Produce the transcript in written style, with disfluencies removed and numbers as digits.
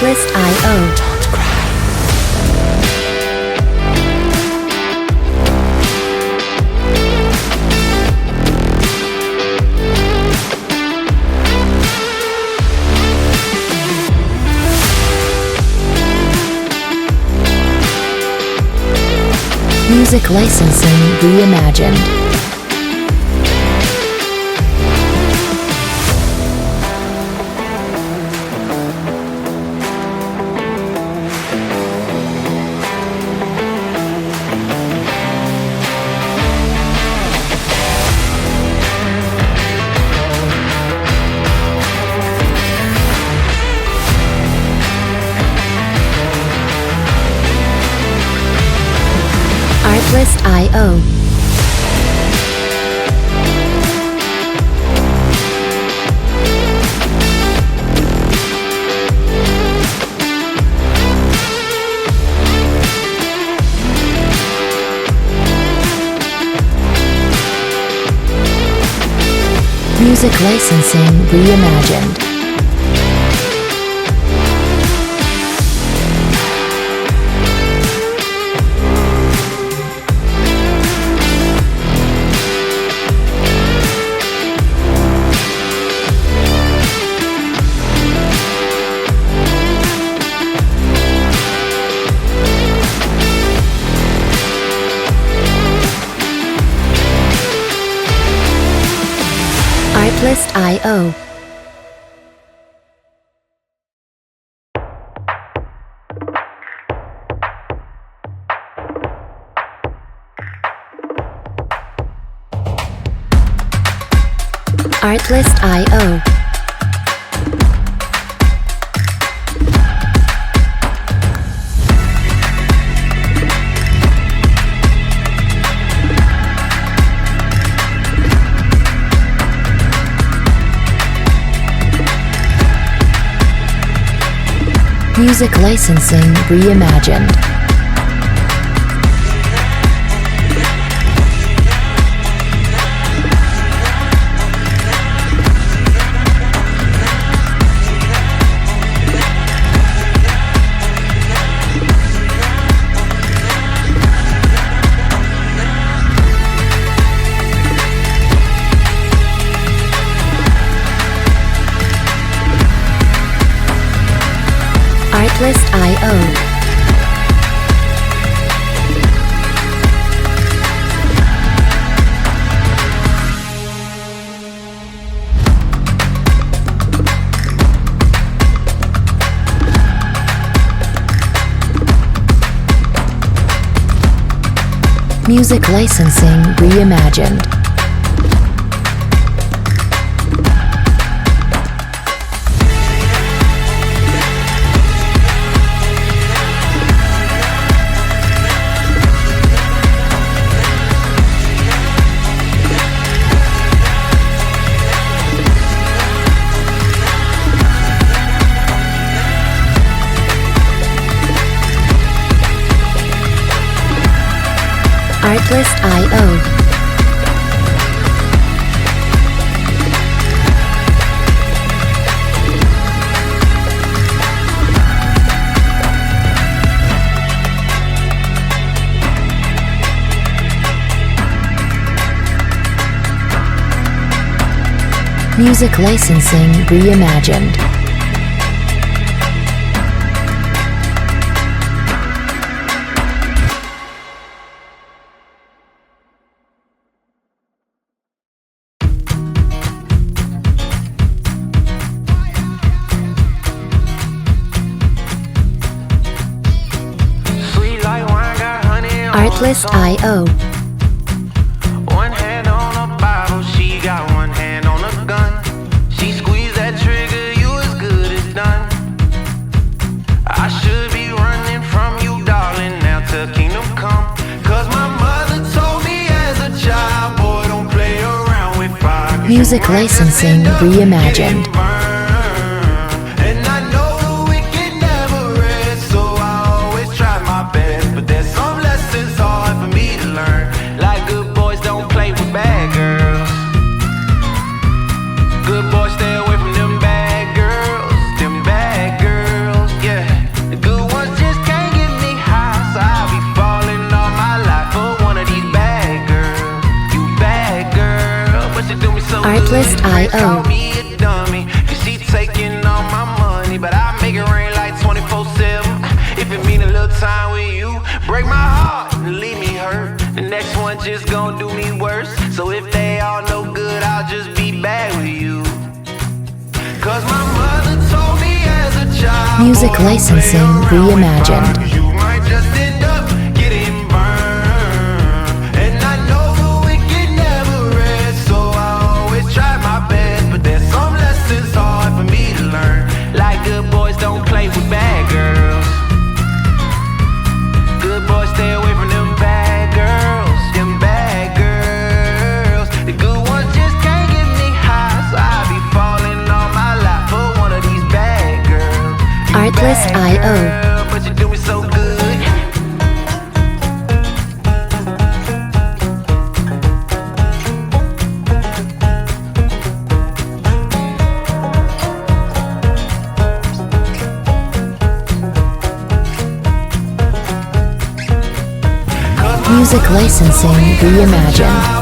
Artlist.io. Music licensing reimagined. Artlist.io. Music licensing reimagined. Artlist.io. Artlist.io. Music licensing reimagined. Artlist.io. Music licensing reimagined. Artlist.io. Music licensing reimagined. Artlist.io. One hand on a bottle, she got one hand on a gun. She squeezed that trigger, you as good as done. I should be running from you, darling, now to kingdom come. Cause my mother told me as a child, boy, don't play around with fire. Music licensing reimagined. Good boy, stay away from them bad girls, yeah. Artlist.io. Call me a dummy, 'cause she taking all my money, but I make it rain like 24/7. If it mean a little time with you, break my heart and leave me hurt. The next one just gon' do me worse. So if they all no good, I'll just be bad with you. 'Cause my mother told me as a child, Music boy, licensing play around with reimagined. fire, 'cause you might just end up getting burned. And I know the wicked never rest, so I always try my best. But there's some lessons hard for me to learn, like good boys don't play with bad girls. Good boys stay away from them bad girls, them bad girls. The good ones just can't get me high, so I be falling on my lap for one of these bad girls. Artlist.io. Girl, but you do me so good. Music licensing reimagined.